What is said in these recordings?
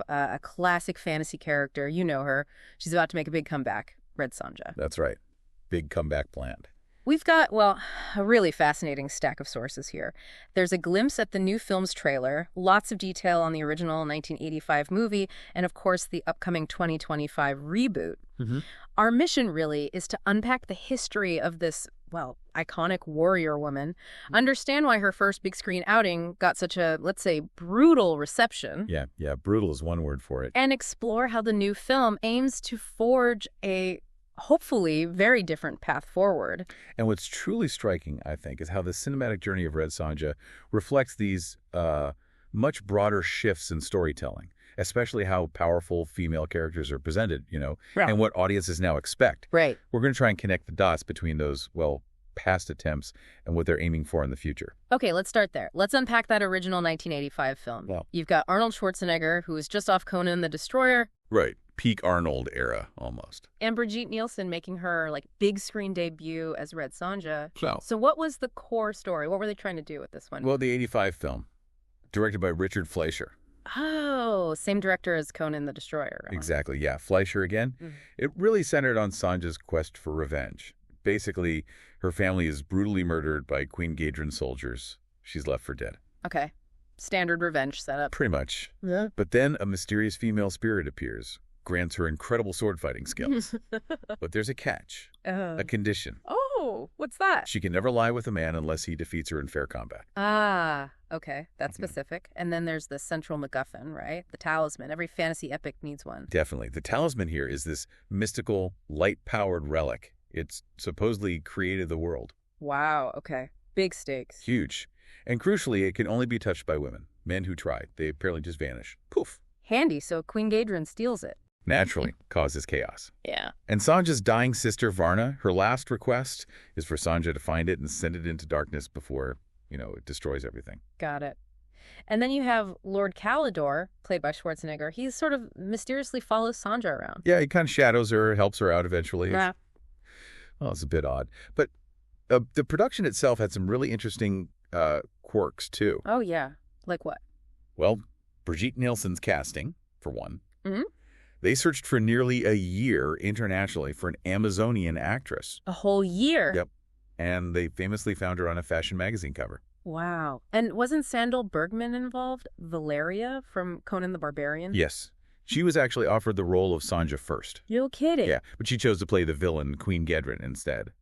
have a classic fantasy character. You know her. She's about to make a big comeback, Red Sonja. That's right. Big comeback planned. We've got, well, a really fascinating stack of sources here. There's a glimpse at the new film's trailer, lots of detail on the original 1985 movie, and of course the upcoming 2025 reboot. Our mission really is to unpack the history of this, well, iconic warrior woman, understand why her first big screen outing got such a, let's say, brutal reception. Yeah, brutal is one word for it. And explore how the new film aims to forge a hopefully very different path forward. And what's truly striking, I think, is how the cinematic journey of Red Sonja reflects these much broader shifts in storytelling, especially how powerful female characters are presented, and what audiences now expect. Right. We're going to try and connect the dots between those, well, past attempts and what they're aiming for in the future. Okay, let's start there. Let's unpack that original 1985 film. Well, you've got Arnold Schwarzenegger, who was just off Conan the Destroyer. Right. Peak Arnold era, almost. And Brigitte Nielsen making her, big screen debut as Red Sonja. So what was the core story? What were they trying to do with this one? Well, the 85 film, directed by Richard Fleischer. Oh, same director as Conan the Destroyer. Exactly, yeah. Fleischer again. It really centered on Sonja's quest for revenge. Basically, her family is brutally murdered by Queen Gadrin's soldiers. She's left for dead. Okay. Standard revenge setup. Pretty much. Yeah. But then a mysterious female spirit appears, grants her incredible sword fighting skills. But there's a catch, a condition. Oh, what's that? She can never lie with a man unless he defeats her in fair combat. Ah, okay. That's specific. And then there's the central MacGuffin, right? The talisman. Every fantasy epic needs one. Definitely. The talisman here is this mystical, light-powered relic. It's supposedly created the world. Wow, okay. Big stakes. Huge. And crucially, it can only be touched by women. Men who try, they apparently just vanish. Poof. Handy, so Queen Gadrin steals it. Naturally, causes chaos. Yeah. And Sonja's dying sister, Varna, her last request is for Sonja to find it and send it into darkness before, it destroys everything. Got it. And then you have Lord Kalidor, played by Schwarzenegger. He sort of mysteriously follows Sonja around. Yeah, he kind of shadows her, helps her out eventually. Yeah. Well, it's a bit odd. But the production itself had some really interesting quirks, too. Oh, yeah. Like what? Well, Brigitte Nielsen's casting, for one. Mm-hmm. They searched for nearly a year internationally for an Amazonian actress. A whole year? Yep. And they famously found her on a fashion magazine cover. Wow. And wasn't Sandal Bergman involved? Valeria from Conan the Barbarian? Yes. She was actually offered the role of Sonja first. No kidding. Yeah, but she chose to play the villain, Queen Gadrin, instead,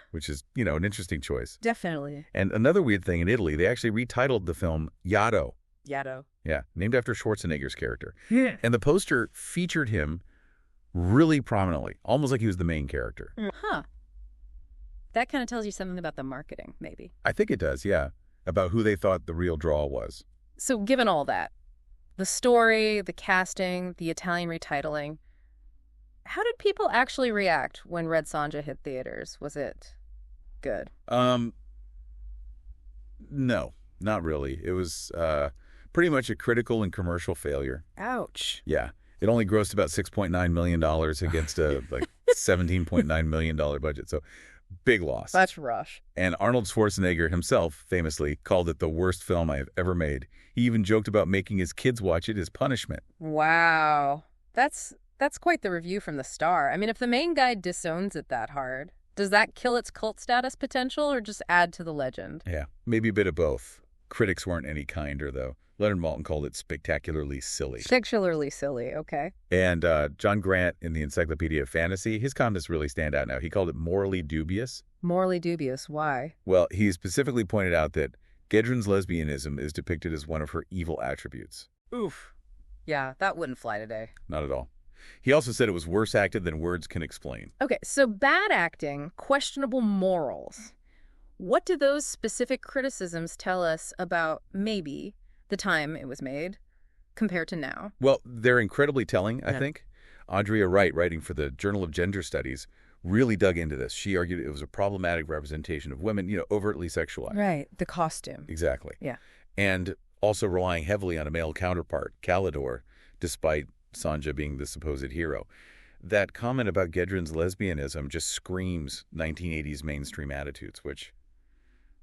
which is, an interesting choice. Definitely. And another weird thing, in Italy, they actually retitled the film Yado. Yado. Yeah, named after Schwarzenegger's character. Yeah. And the poster featured him really prominently, almost like he was the main character. Huh. That kind of tells you something about the marketing, maybe. I think it does, yeah, about who they thought the real draw was. So given all that, the story, the casting, the Italian retitling, how did people actually react when Red Sonja hit theaters? Was it good? No, not really. It was pretty much a critical and commercial failure. Ouch. Yeah. It only grossed about $6.9 million against a $17.9 million budget. So big loss. That's rough. And Arnold Schwarzenegger himself famously called it the worst film I have ever made. He even joked about making his kids watch it as punishment. Wow. That's quite the review from the star. I mean, if the main guy disowns it that hard, does that kill its cult status potential or just add to the legend? Yeah, maybe a bit of both. Critics weren't any kinder, though. Leonard Maltin called it spectacularly silly. Spectacularly silly, okay. And John Grant in the Encyclopedia of Fantasy, his comments really stand out now. He called it morally dubious. Morally dubious, why? Well, he specifically pointed out that Gedrin's lesbianism is depicted as one of her evil attributes. Oof. Yeah, that wouldn't fly today. Not at all. He also said it was worse acted than words can explain. Okay, so bad acting, questionable morals. What do those specific criticisms tell us about, maybe, the time it was made compared to now? Well, they're incredibly telling, I think. Andrea Wright, writing for the Journal of Gender Studies, really dug into this. She argued it was a problematic representation of women, overtly sexualized. Right, the costume. Exactly. Yeah. And also relying heavily on a male counterpart, Kalidor, despite Sonja being the supposed hero. That comment about Gedrin's lesbianism just screams 1980s mainstream attitudes, which,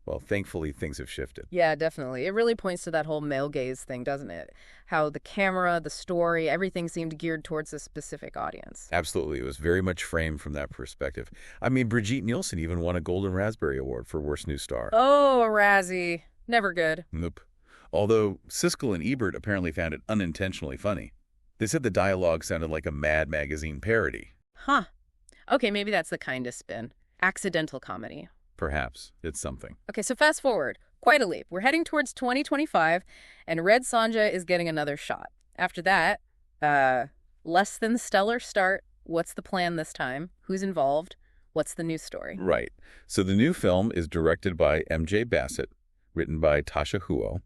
Well, thankfully, things have shifted. Yeah, definitely. It really points to that whole male gaze thing, doesn't it? How the camera, the story, everything seemed geared towards a specific audience. Absolutely. It was very much framed from that perspective. I mean, Brigitte Nielsen even won a Golden Raspberry Award for Worst New Star. Oh, a Razzie. Never good. Nope. Although Siskel and Ebert apparently found it unintentionally funny. They said the dialogue sounded like a Mad Magazine parody. Huh. Okay, maybe that's the kindest spin. Accidental comedy. Perhaps. It's something. Okay, so fast forward. Quite a leap. We're heading towards 2025, and Red Sonja is getting another shot. After that, less than stellar start. What's the plan this time? Who's involved? What's the new story? Right. So the new film is directed by M.J. Bassett, written by Tasha Huo,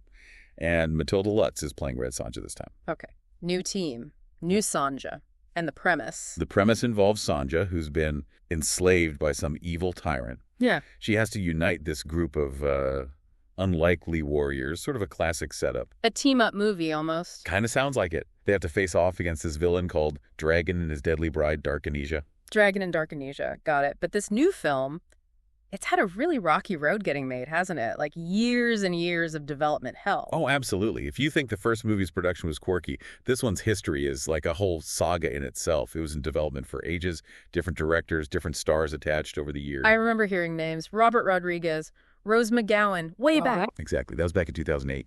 and Matilda Lutz is playing Red Sonja this time. Okay. New team. New Sonja. And the premise. The premise involves Sonja, who's been enslaved by some evil tyrant. Yeah. She has to unite this group of unlikely warriors, sort of a classic setup. A team-up movie, almost. Kind of sounds like it. They have to face off against this villain called Dragan and his deadly bride, Dark Annisia. Dragan and Dark Annisia. Got it. But this new film, it's had a really rocky road getting made, hasn't it? Like years and years of development hell. Oh, absolutely. If you think the first movie's production was quirky, this one's history is like a whole saga in itself. It was in development for ages, different directors, different stars attached over the years. I remember hearing names. Robert Rodriguez, Rose McGowan, way back. Exactly. That was back in 2008.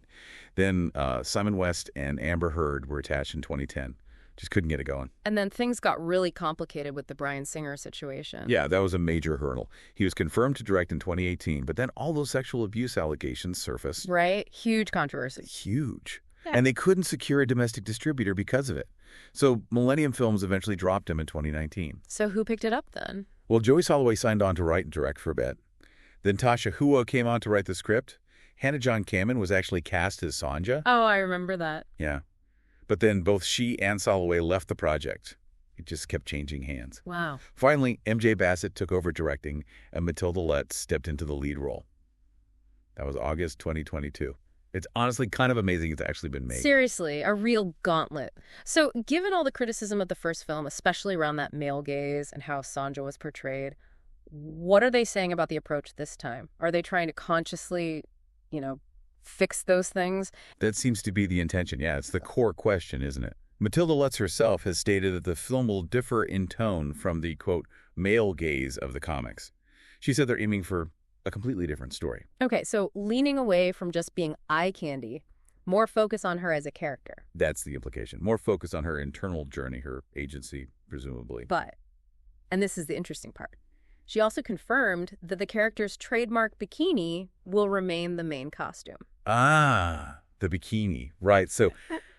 Then Simon West and Amber Heard were attached in 2010. Just couldn't get it going. And then things got really complicated with the Bryan Singer situation. Yeah, that was a major hurdle. He was confirmed to direct in 2018, but then all those sexual abuse allegations surfaced. Right? Huge controversy. Huge. Yeah. And they couldn't secure a domestic distributor because of it. So Millennium Films eventually dropped him in 2019. So who picked it up then? Well, Joey Soloway signed on to write and direct for a bit. Then Tasha Huo came on to write the script. Hannah John Kamen was actually cast as Sonja. Oh, I remember that. Yeah. But then both she and Soloway left the project. It just kept changing hands. Wow. Finally, M.J. Bassett took over directing, and Matilda Lutz stepped into the lead role. That was August 2022. It's honestly kind of amazing it's actually been made. Seriously, a real gauntlet. So, given all the criticism of the first film, especially around that male gaze and how Sonja was portrayed, what are they saying about the approach this time? Are they trying to consciously, fix those things? That seems to be the intention. Yeah, it's the core question, isn't it? Matilda Lutz herself has stated that the film will differ in tone from the, quote, male gaze of the comics. She said they're aiming for a completely different story. Okay, so leaning away from just being eye candy, more focus on her as a character. That's the implication. More focus on her internal journey, her agency, presumably. But, and this is the interesting part, she also confirmed that the character's trademark bikini will remain the main costume. Ah, the bikini. Right. So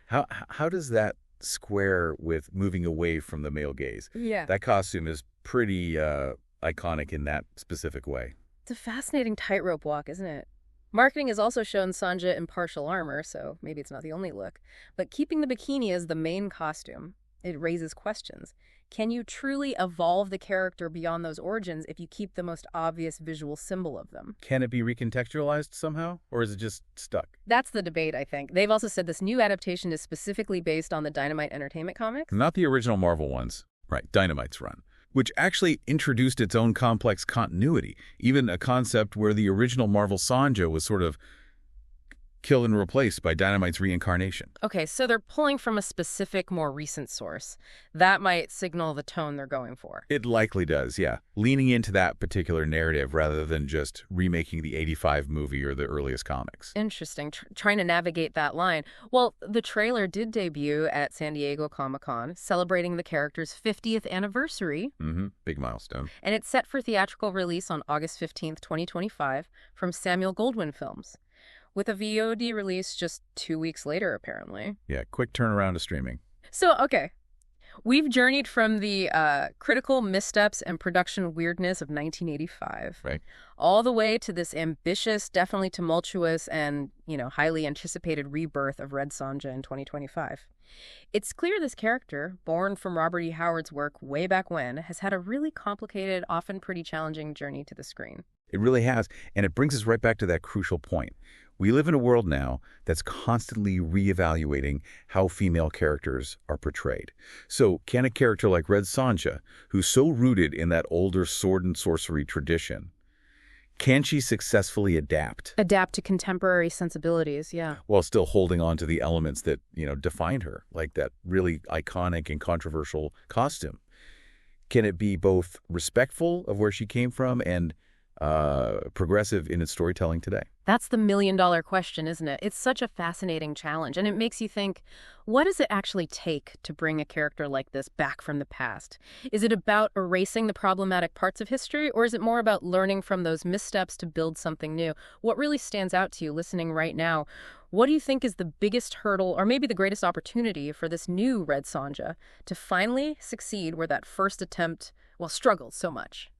how does that square with moving away from the male gaze? Yeah. That costume is pretty iconic in that specific way. It's a fascinating tightrope walk, isn't it? Marketing has also shown Sonja in partial armor, so maybe it's not the only look. But keeping the bikini as the main costume, it raises questions. Can you truly evolve the character beyond those origins if you keep the most obvious visual symbol of them? Can it be recontextualized somehow, or is it just stuck? That's the debate, I think. They've also said this new adaptation is specifically based on the Dynamite Entertainment comics. Not the original Marvel ones. Right, Dynamite's run, which actually introduced its own complex continuity, even a concept where the original Marvel Sonja was sort of killed and replaced by Dynamite's reincarnation. Okay, so they're pulling from a specific, more recent source. That might signal the tone they're going for. It likely does, yeah. Leaning into that particular narrative rather than just remaking the 85 movie or the earliest comics. Interesting. Trying to navigate that line. Well, the trailer did debut at San Diego Comic-Con, celebrating the character's 50th anniversary. Big milestone. And it's set for theatrical release on August 15th, 2025, from Samuel Goldwyn Films, with a VOD release just 2 weeks later, apparently. Yeah, quick turnaround to streaming. So, okay. We've journeyed from the critical missteps and production weirdness of 1985, right, all the way to this ambitious, definitely tumultuous, and, highly anticipated rebirth of Red Sonja in 2025. It's clear this character, born from Robert E. Howard's work way back when, has had a really complicated, often pretty challenging journey to the screen. It really has, and it brings us right back to that crucial point. We live in a world now that's constantly reevaluating how female characters are portrayed. So can a character like Red Sonja, who's so rooted in that older sword and sorcery tradition, Can she successfully adapt? Adapt to contemporary sensibilities, yeah. While still holding on to the elements that, defined her, like that really iconic and controversial costume. Can it be both respectful of where she came from and progressive in its storytelling today? That's the million-dollar question, isn't it? It's such a fascinating challenge, and it makes you think, what does it actually take to bring a character like this back from the past? Is it about erasing the problematic parts of history, or is it more about learning from those missteps to build something new? What really stands out to you listening right now? What do you think is the biggest hurdle, or maybe the greatest opportunity for this new Red Sonja to finally succeed where that first attempt, struggled so much?